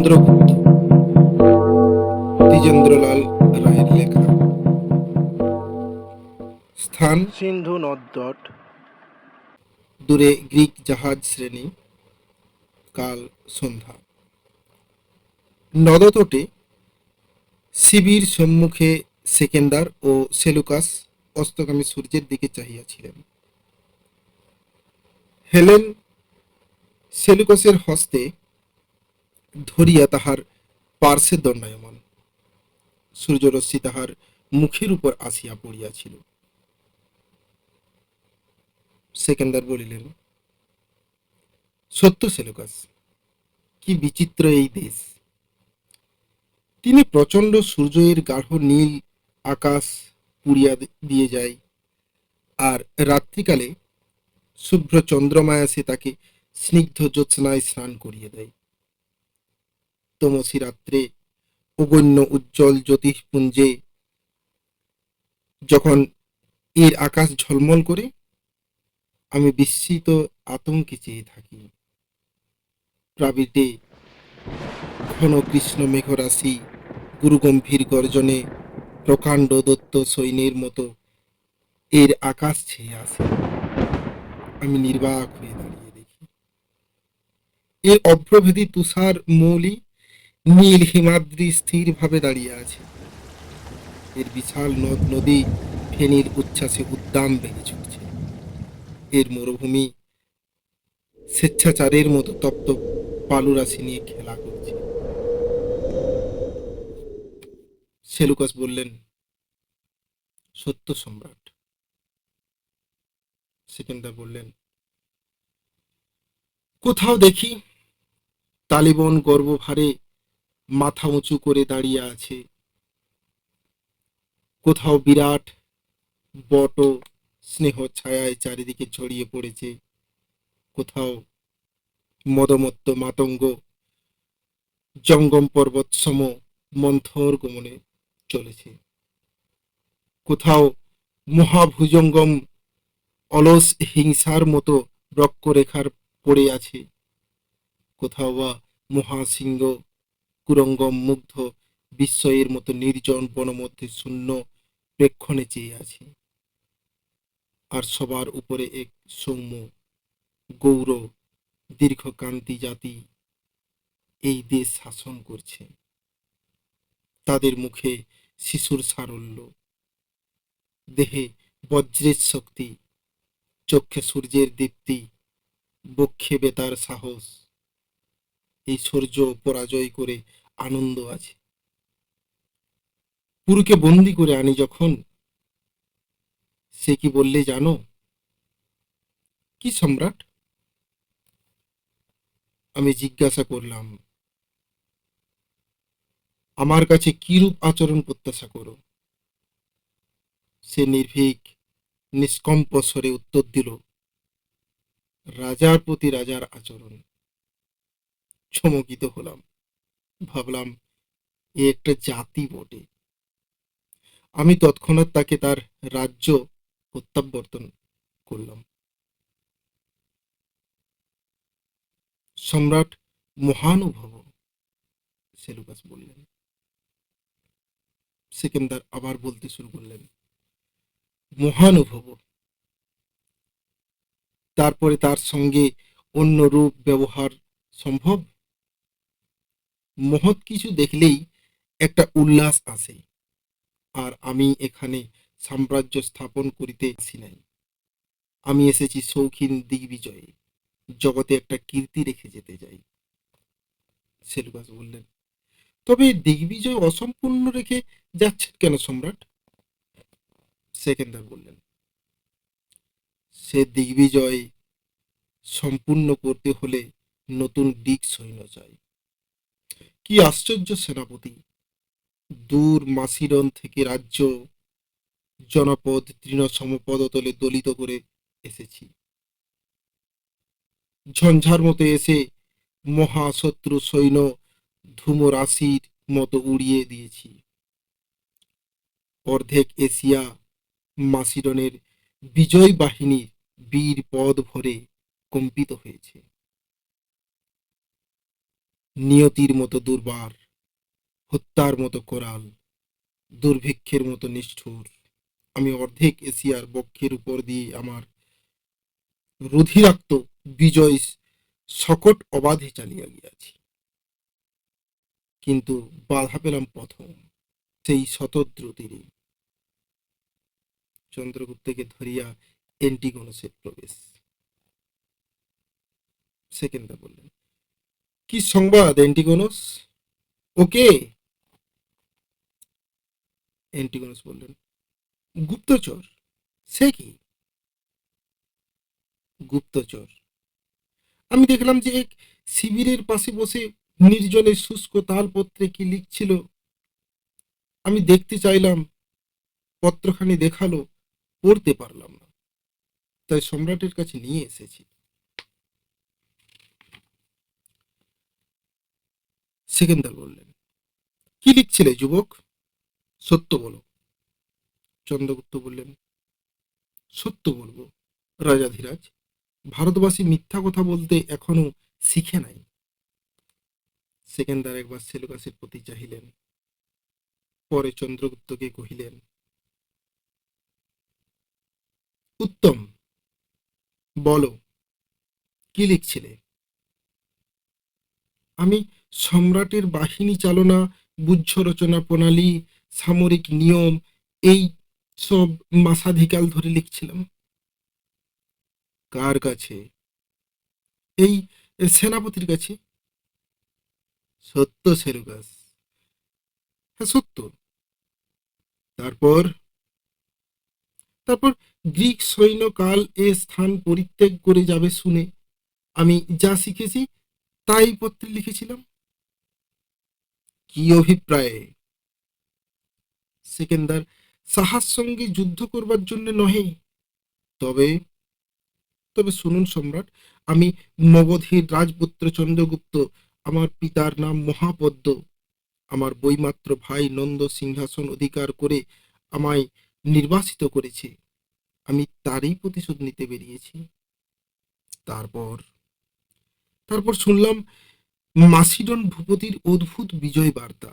চন্দ্রগুপ্ত, দ্বিজেন্দ্রলাল রায়ের লেখা। স্থান সিন্ধু নদ, দূরে গ্রিক জাহাজ শ্রেণী। কাল সন্ধ্যা। নদতটে শিবির সম্মুখে সেকেন্দার ও সেলুকাস অস্তগামী সূর্যের দিকে চাহিয়াছিলেন। হেলেন সেলুকাসের হস্তে ধরিয়া তাহার পার্শ্বে দণ্ডায়মান। সূর্যরশ্মি তাহার মুখের উপর আসিয়া পড়িয়াছিল। সেকেন্দার বলিলেন, সত্য সেলুকাস, কি বিচিত্র এই দেশ! তিনি প্রচণ্ড সূর্যের গাঢ় নীল আকাশ পুড়িয়া দিয়ে যায়, আর রাত্রিকালে শুভ্র চন্দ্রমা এসে তাকে স্নিগ্ধ জ্যোৎস্নায় স্নান করিয়ে দেয়। তমসী রাত্রে অগণ্য উজ্জ্বল জ্যোতিষপুঞ্জে যখন এর আকাশ ঝলমল করে, আমি বিস্মিত আতঙ্কে চেয়ে থাকি। প্রাবিটে ঘন কৃষ্ণ মেঘরাশি গুরুগম্ভীর গর্জনে প্রকাণ্ড দত্ত সৈন্যের মতো এর আকাশ ছেয়ে আসে। আমি নির্বাক হয়ে দাঁড়িয়ে দেখি। এর অভ্রভেদী তুষার মৌলি নীল হিমাদ্রি স্থির ভাবে দাঁড়িয়ে আছে। এর বিশাল নদ নদী ফেনীর উচ্ছ্বাসে উদ্দাম বেগে ছুটছে। এর মরুভূমি স্বেচ্ছাচারের মতো তপ্ত বালুরাশি নিয়ে খেলা করছে। সেলুকাস বললেন, সত্য সম্রাট। সেকেন্দার বললেন, কোথাও দেখি তালিবন গর্বভারে মাথা উঁচু করে দাঁড়িয়ে আছে, কোথাও বিরাট বট স্নেহ ছায়ায় চারিদিকে ছড়িয়ে পড়েছে, কোথাও মদমত্ত মাতঙ্গ জঙ্গম পর্বত সম মন্থর গমনে চলেছে, কোথাও মহাভুজঙ্গম অলস হিংসার মতো বক্ররেখার পড়ে আছে, কোথাও বা মহাসিংহ কুরঙ্গম মুগ্ধ বিস্ময়ের মতো নির্জন বনমধ্যে শূন্য প্রেক্ষণে চেয়ে আছে। আর সবার উপরে এক সৌম্য গৌর দীর্ঘকান্তি জাতি এই দেশ শাসন করছে। তাদের মুখে শিশুর সারল্য, দেহে বজ্রের শক্তি, চক্ষে সূর্যের দীপ্তি, বক্ষে বেতার সাহস। এই সূর্য পরাজয় করে আনন্দ আছে। পুরুকে বন্দি করে আনি যখন, সে কি বললে জানো? কি সম্রাট? আমি জিজ্ঞাসা করলাম, আমার কাছে কিরূপ আচরণ প্রত্যাশা করো? সে নির্ভীক নিষ্কম্প স্বরে উত্তর দিল, রাজার প্রতি রাজার আচরণ। চমকিত হলাম, ভাবলাম এ একটা জাতি বটে। আমি তৎক্ষণাৎ তাকে তার রাজ্য প্রত্যাবর্তন করলাম। সম্রাট মহানুভব, সেলুকাস বললেন। সেকেন্দার আবার বলতে শুরু করলেন, মহানুভব, তারপরে তার সঙ্গে অন্য রূপ ব্যবহার সম্ভব? মহৎ কিছু দেখলেই একটা উল্লাস আসে, আর আমি এখানে সাম্রাজ্য স্থাপন করিতে আসি নাই। আমি এসেছি শৌখিন দিগ্বিজয়ে, জগতে একটা কীর্তি রেখে যেতে চাই। সেলুকাস বললেন, তবে দিগ্বিজয় অসম্পূর্ণ রেখে যাচ্ছেন কেন সম্রাট? সেকেন্দার বললেন, সে দিগ্বিজয় সম্পূর্ণ করতে হলে নতুন দিক সৈন্য চাই। কি আশ্চর্য সেনাপতি! দূর মাসিরন থেকে রাজ্য জনপদ তৃণ সমপদতলে দলিত করে এসেছি। ঝঞ্ঝার মতো এসে মহাশত্রু সৈন্য ধূমরাশির মতো উড়িয়ে দিয়েছি। অর্ধেক এশিয়া মাসিডনের বিজয় বাহিনীর বীর পদ ভরে কম্পিত হয়েছে। নিয়তির মতো দুর্বার, হত্যার মতো কোরাল, দুর্ভিক্ষের মতো নিষ্ঠুর। আমি অর্ধেক এশিয়ার বক্ষের উপর দিয়ে আমার রুধিরাক্ত বিজয় শকট অবাধে চালিয়া গিয়াছি, কিন্তু বাধা পেলাম প্রথম সেই শতদ্রুতিরই। চন্দ্রগুপ্তকে ধরিয়া এন্টিগোনাসের প্রবেশ। সেকেন্ডার বললেন, কি সংবাদ এন্টিগোনাস? ওকে? এন্টিগোনাস বললেন, গুপ্তচর। সে কি? গুপ্তচর, আমি দেখলাম যে এক শিবিরের পাশে বসে নির্জনে শুষ্ক তালপত্রে কি লিখছিল। আমি দেখতে চাইলাম, পত্রখানি দেখালো, পড়তে পারলাম না, তাই সম্রাটের কাছে নিয়ে এসেছি। সেকেন্দার বললেন, কি লিখছিলে যুবক? সত্য বলো। চন্দ্রগুপ্ত বললেন, সত্য বলবো রাজাধিরাজ, ভারতবাসী মিথ্যা কথা বলতে এখনো শিখে নাই। সেকেন্দার একবার সেলুকাসের প্রতি চাহিলেন, পরে চন্দ্রগুপ্তকে কহিলেন, উত্তম, বলো, কি লিখছিলে? আমি সম্রাটের বাহিনী চালনা, বুদ্ধ রচনা প্রণালী, সামরিক নিয়ম, এই সব মাসাধিকাল ধরে লিখছিলাম। কার কাছে? এই সেনাপতির কাছে। সত্য সেলুকাস? হ্যাঁ সত্য। তারপর? তারপর গ্রিক সৈন্য কাল এ স্থান পরিত্যাগ করে যাবে শুনে আমি যা শিখেছি তাই পত্রে লিখেছিলাম। কি অভিপ্রায়ে? সেকেন্দার, সাহার সঙ্গে যুদ্ধ করবার জন্য নহে। তবে? তবে শুনুন সম্রাট, আমি মগধের রাজপুত্র চন্দ্রগুপ্ত, আমার পিতার নাম মহাপদ্ম, আমার বইমাত্র ভাই নন্দ সিংহাসন অধিকার করে আমায় নির্বাসিত করেছে, আমি তারই প্রতিশোধ নিতে বেরিয়েছি। তারপর? তারপর শুনলাম মাসিডন ভূপতির অদ্ভুত বিজয় বার্তা,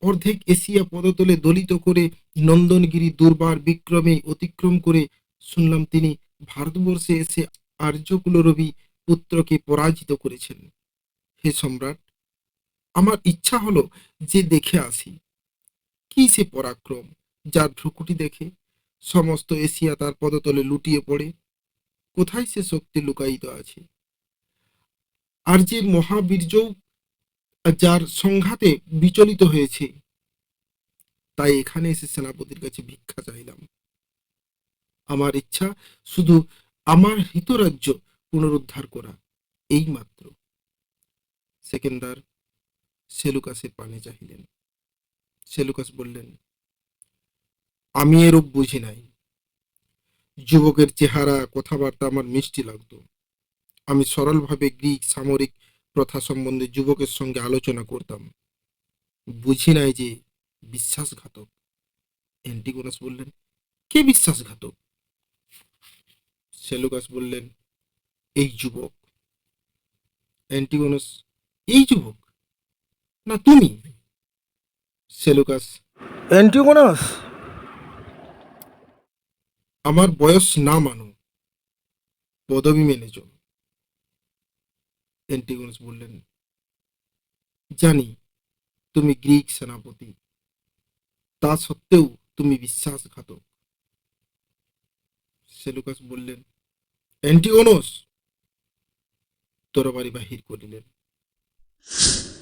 অর্ধেক এশিয়া পদতলে দলিত করে নন্দনগিরি দুর্বার বিক্রমে অতিক্রম করে শুনলাম তিনি ভারতবর্ষে এসে আর্যকুলরবি পুত্রকে পরাজিত করেছেন। হে সম্রাট, আমার ইচ্ছা হলো যে দেখে আসি, কি সে পরাক্রম যার ভ্রুকুটি দেখে সমস্ত এশিয়া তার পদতলে লুটিয়ে পড়ে। কোথায় সে শক্তি লুকায়িত আছে? আর যে মহাবীর্য যার সংঘাতে বিচলিত হয়েছে, তাই এখানে এসে সেনাপতির কাছে ভিক্ষা চাইলাম। আমার ইচ্ছা শুধু আমার হিতরাজ্য পুনরুদ্ধার করা, এই মাত্র। সেকেন্দার সেলুকাসের পানে চাহিলেন। সেলুকাস বললেন, আমি এরূপ বুঝি নাই। যুবকের চেহারা কথাবার্তা আমার মিষ্টি লাগতো। আমি সরলভাবে গ্রিক সামরিক প্রথা সম্বন্ধে যুবকের সঙ্গে আলোচনা করতাম। বুঝি নাই যে বিশ্বাসঘাতক। অ্যান্টিগোনাস বললেন, কে বিশ্বাসঘাতক? সেলুকাস বললেন, এই যুবক। অ্যান্টিগোনাস, এই যুবক না তুমি? সেলুকাস, অ্যান্টিগোনাস, আমার বয়স না মানো, পদবি মেনে চল। অ্যান্টিগোনাস বললেন, জানি তুমি গ্রিক সেনাপতি, তা সত্ত্বেও তুমি বিশ্বাসঘাতক। সেলুকাস বললেন, অ্যান্টিগোনাস, তরবারি বাহির করিলেন।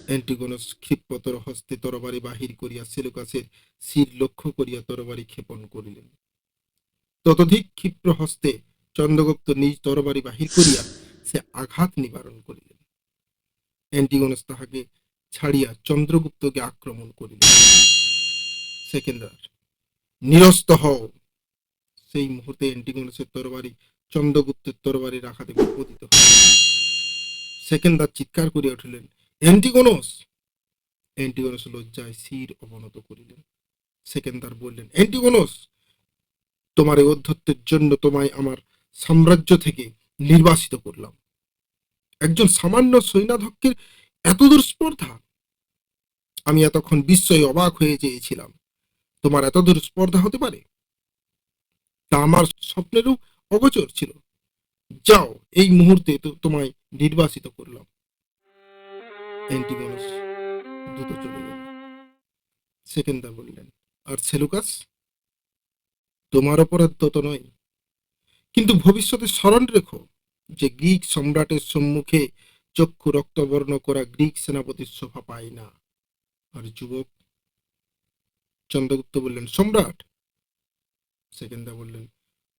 অ্যান্টিগোনাস ক্ষিপ্রতর হস্তে তরবারি বাহির করিয়া সেলুকাসের শির লক্ষ্য করিয়া তরবারি ক্ষেপণ করিলেন। ততোধিক ক্ষিপ্র হস্তে চন্দ্রগুপ্ত নিজ তরবারি বাহির করিয়া সে আঘাত নিবারণ করিলেন। অ্যান্টিগোনাস তাহাকে ছাড়িয়া চন্দ্রগুপ্তকে আক্রমণ করিলেন। সেকেন্দার, নিরস্ত হও। সেই মুহূর্তে অ্যান্টিগোনাসের তরবারি চন্দ্রগুপ্তের তরবারির আঘাতে পতিত হইল। সেকেন্দার চিৎকার করিয়া উঠিলেন, অ্যান্টিগোনাস! অ্যান্টিগোনাস লজ্জায় শির অবনত করিলেন। সেকেন্দার বললেন, অ্যান্টিগোনাস, তোমার এই অধ্যত্বের জন্য তোমায় আমার সাম্রাজ্য থেকে নির্বাসিত করলাম। একজন সামান্য সৈন্যাধ্যক্ষের এতদূর স্পর্ধা! আমি এতক্ষণ বিস্ময়ে অবাক হয়ে চেয়েছিলাম। তোমার এতদূর স্পর্ধা হতে পারে? তা আমার স্বপ্নেরও অগোচর ছিল। যাও, এই মুহূর্তে তো তোমায় নির্বাসিত করলাম। অ্যান্টিগোনাস দ্রুত চলে গেল। সেকেন্দার বললেন, আর সেলুকাস? তোমার অপরাধ তত নয়, কিন্তু ভবিষ্যতে স্মরণ রেখো যে গ্রিক সম্রাটের সম্মুখে চক্ষু রক্তবর্ণ করা গ্রিক সেনাপতির শোভা পায় না। আর যুবক? চন্দ্রগুপ্ত বললেন, সম্রাট? সেকেন্দা বললেন,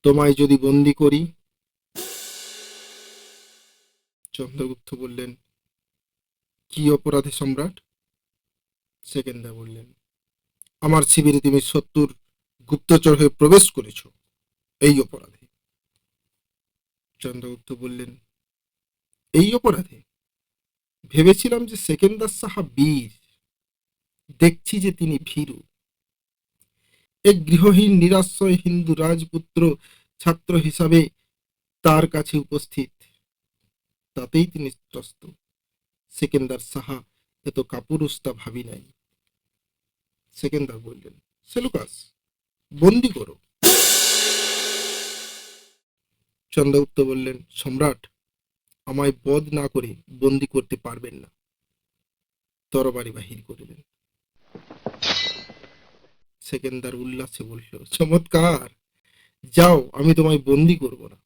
তোমায় যদি বন্দি করি? চন্দ্রগুপ্ত বললেন, কি অপরাধে সম্রাট? সেকেন্দা বললেন, আমার শিবিরে তুমি শত্রুর গুপ্তচর হয়ে প্রবেশ করেছ, এই অপরাধে। চন্দ্রগুপ্ত বললেন, এই অপরাধে? ভেবেছিলাম যে সেকেন্দার সাহা বীর, দেখছি যে তিনি ভীরু। এক গৃহহীন নিরাশ্রয় হিন্দু রাজপুত্র ছাত্র হিসাবে তার কাছে উপস্থিত, তাতেই তিনি ত্রস্ত। সেকেন্দার সাহা এত কাপুরুষতা ভাবি নাই। সেকেন্দার বললেন, সেলুকাস, বন্দি করো। চন্দ্রগুপ্ত বললেন, সম্রাট, আমায় বধ না করে বন্দি করতে পারবেন না। তরবারি বাহির করিলেন। সেকেন্দার উল্লাসে বলল, চমৎকার! যাও, আমি তোমায় বন্দি করব না।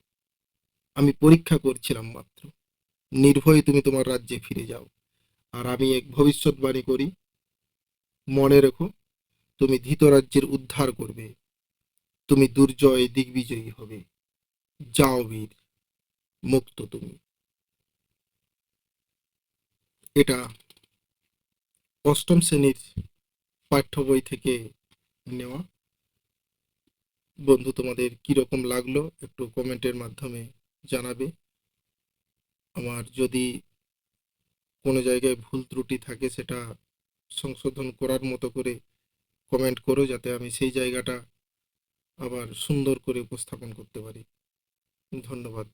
আমি পরীক্ষা করছিলাম মাত্র। নির্ভয়ে তুমি তোমার রাজ্যে ফিরে যাও। আর আমি এক ভবিষ্যৎবাণী করি, মনে রেখো, তুমি ধৃতরাজ্যের উদ্ধার করবে। তুমি দুর্জয় দিগ্বিজয়ী হবে। যাও বীর, মুক্ত তুমি। এটা অষ্টম শ্রেণীর পাঠ্য বই থেকে নেওয়া। বন্ধু, তোমাদের কিরকম লাগলো একটু কমেন্টের মাধ্যমে জানাবে। আমার যদি কোনো জায়গায় ভুল ত্রুটি থাকে সেটা সংশোধন করার মতো করে কমেন্ট করো, যাতে আমি সেই জায়গাটা আবার সুন্দর করে উপস্থাপন করতে পারি। ধন্যবাদ।